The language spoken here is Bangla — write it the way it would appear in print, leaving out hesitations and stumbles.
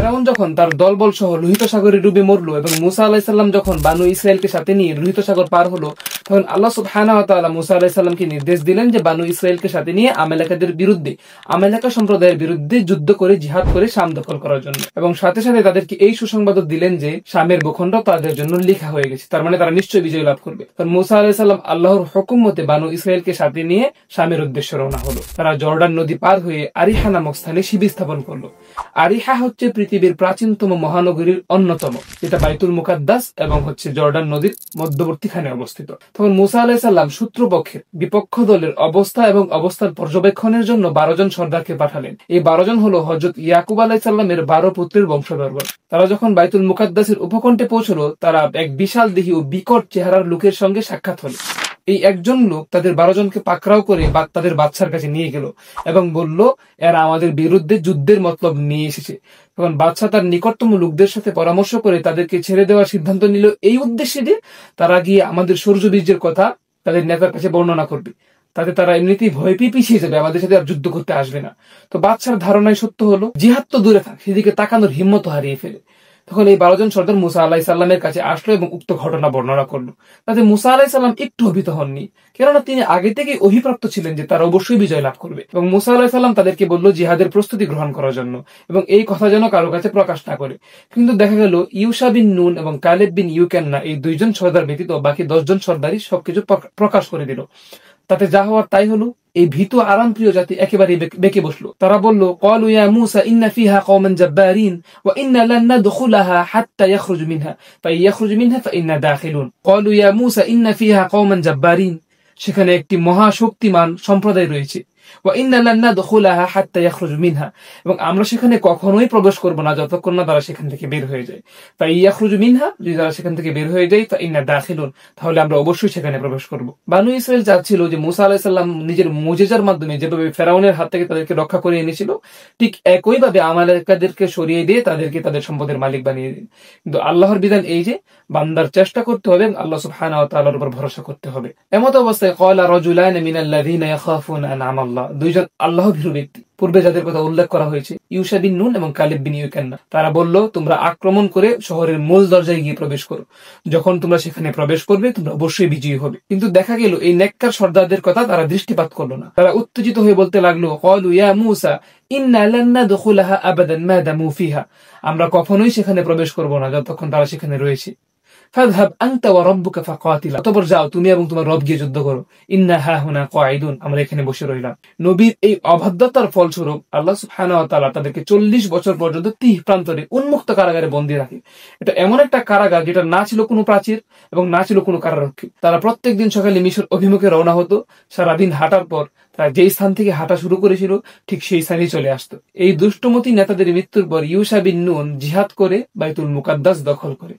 ফেরাউন যখন তার দলবল সহ লোহিত সাগরে ডুবে মরলো এবং মুসা আলাহিসাল্লাম যখন বানু ইসরায়েলকে সাথে নিয়ে লোহিত সাগর পার হলো, তখন আল্লাহ সুবহানাহু ওয়া তাআলা মুসা আলাহিসাল্লামকে নির্দেশ দিলেন যে বানু ইসরায়েলকে সাথে নিয়ে আমেলেকাদের বিরুদ্ধে, আমেলেকা সম্প্রদায়ের বিরুদ্ধে যুদ্ধ করে জিহাদ করে শাম দখল করার জন্য। এবং সাথে সাথে তাদেরকে এই সুসংবাদ দিলেন যে শামের ভূখণ্ড তাদের জন্য লেখা হয়ে গেছে, তার মানে তারা নিশ্চয়ই বিজয় লাভ করবে। কারণ মুসা আলাহিসাল্লাম আল্লাহর হুকুম মতে বানু ইসরায়েলকে সাথে নিয়ে শামের উদ্দেশ্যে রওনা হলো। তারা জর্ডান নদী পার হয়ে আরিহা নামক স্থানে শিবির স্থাপন করলো। আরিহা হচ্ছে পৃথিবীর প্রাচীনতম মহানগরীর অন্যতম, যেটা বাইতুল মুকাদ্দাস এবং জর্ডান নদীর মধ্যবর্তীখানে অবস্থিত। তখন মুসা আলাইহিসসালাম শত্রুপক্ষের বিপক্ষ দলের অবস্থা এবং অবস্থার পর্যবেক্ষণের জন্য 12 জন সর্দারকে পাঠালেন। এই 12 জন হলো হযরত ইয়াকুব আলাইহিসসালামের 12 পুত্রের বংশধর। তারা যখন বাইতুল মুকাদ্দাসের উপকণ্ঠে পৌঁছলো, তারা এক বিশাল দেহী ও বিকট চেহারার লোকের সঙ্গে সাক্ষাৎ হলো। এই একজন লোক তাদের 12 জনকে পাকড়াও করে তাদের বাদশার কাছে নিয়ে গেল এবং বলল, এরা আমাদের বিরুদ্ধে যুদ্ধের মতলব নিয়ে এসেছে। তখন বাদশা তার নিকটতম লোকদের সাথে পরামর্শ করে তাদেরকে ছেড়ে দেওয়ার সিদ্ধান্ত নিল, এই উদ্দেশ্যে যে তারা গিয়ে আমাদের শৌর্যবীর্যের কথা তাদের নেতার কাছে বর্ণনা করবে, তাতে তারা এমনিতেই ভয় পেয়ে পিছিয়ে যাবে, আমাদের সাথে আর যুদ্ধ করতে আসবে না। তো বাদশার ধারণায় সত্য হলো, জিহাদ তো দূরে থাক, সেদিকে তাকানোর হিম্মত হারিয়ে ফেলে। তখন এই 12 জন সর্দার মুসা আলাইহিসসালামের কাছে আসলো এবং উক্ত ঘটনা বর্ণনা করলো। তাতে মুসা আলাইহিসসালাম একটু অভিভূত হননি, কেননা তিনি আগে থেকেই অভিপ্রাপ্ত ছিলেন যে তারা অবশ্যই বিজয় লাভ করবে। এবং মুসা আলাইহিসসালাম তাদেরকে বলল জিহাদের প্রস্তুতি গ্রহণ করার জন্য এবং এই কথা যেন কারো কাছে প্রকাশ না করে। কিন্তু দেখা গেল ইউশা বিন নুন এবং কালেব বিন ইউকান্না, এই 2 জন সর্দার ব্যতীত বাকি 10 জন সর্দারই সবকিছু প্রকাশ করে দিল। তাতে যা হওয়ার তাই হলো। এই ভীত আরামপ্রিয় জাতি একেবারে বেঁকে বসলো। তারা বলল, ক্বালু ইয়া মূসা ইন্না ফিহা কওমান জাব্বারিন ওয়া ইন্না লান নাদখুলাহা হাত্তা ইয়াখরুজু মিনহা ফাইয়াখরুজু মিনহা ফাইন্না দাখিলুন। ক্বালু ইয়া মূসা ইন্না ফিহা কওমান জাব্বারিন, সেখানে একটি মহাশক্তিমান সম্প্রদায় রয়েছে। ওয়া ইন্না লান নাদখুলাহা হাত্তা ইয়াখরুজু মিনহা, এবং আমরা সেখানে কখনোই প্রবেশ করব না যতক্ষণ না তারা সেখান থেকে বের হয়ে যায়। ফাইয়াখরুজু মিনহা, যদি তারা সেখান থেকে বের হয়ে যায়, ফাইন্না দাখিলুন, তাহলে আমরা অবশ্যই সেখানে প্রবেশ করব। বানু ইসরাইল চাচ্ছিল যে মুসা আলাইহিস সালাম নিজের মুজিজার মাধ্যমে যেভাবে ফেরাউনের হাত থেকে তাদেরকে রক্ষা করে এনেছিল, ঠিক একইভাবে আমালেকাদেরকে সরিয়ে দিয়ে তাদেরকে তাদের সম্পদের মালিক বানিয়ে দিন। কিন্তু আল্লাহর বিধান এই যে বান্দার চেষ্টা করতে হবে এবং আল্লাহ সুবহানাহু ওয়া তাআলার উপর ভরসা করতে হবে। এমত অবস্থায় ক্বালা রাজুলান মিনাল্লাযীনা ইয়াখাফুনা আনআম আল্লাহ, 2 জন আল্লাহভীরু ব্যক্তি, পূর্বে যাদের কথা উল্লেখ করা হয়েছে, ইউশা বিন নুন এবং কালেব বিন ইউকান্না, তারা বলল, তোমরা আক্রমণ করে শহরের মূল দরজায় গিয়ে প্রবেশ করো। যখন তোমরা সেখানে প্রবেশ করবে তোমরা অবশ্যই বিজয়ী হবে। কিন্তু দেখা গেল এই নেককার সর্দারদের কথা তারা দৃষ্টিপাত করলো না। তারা উত্তেজিত হয়ে বলতে লাগলো, ক্বালু ইয়া মূসা ইন্না লান নাদখুলাহা আবাদান মা দামু ফিহা, আমরা কখনোই সেখানে প্রবেশ করব না যতক্ষণ তারা সেখানে রয়েছে। ফাযহাব আনতা ওয়া রাব্বুকা ফাকাতিলা, অতঃপর যাও তুমি এবং তোমার রব গিয়ে যুদ্ধ করো। ইন্না হাহুনা কাঈদুন, আমরা এখানে বসে রইলাম। নবীর এই অবাধ্যতার ফলস্বরূপ আল্লাহ সুবহানাহু ওয়া তাআলা তাদেরকে 40 বছর পর্যন্ত তীহ প্রান্তরে উন্মুক্ত কারাগারে বন্দী রাখে। এটা এমন একটা কারাগার যেটা না ছিল কোনো প্রাচীর এবং না ছিল কোনো কারারক্ষী। তারা প্রত্যেকদিন সকালে মিশর অভিমুখে রওনা হতো। সারাদিন হাঁটার পর তারা যেই স্থান থেকে হাঁটা শুরু করেছিল ঠিক সেই স্থানেই চলে আসতো। এই দুষ্টমতী নেতাদের মৃত্যুর পর ইউশা বিন নুন জিহাদ করে বাইতুল মুকাদ্দাস দখল করে।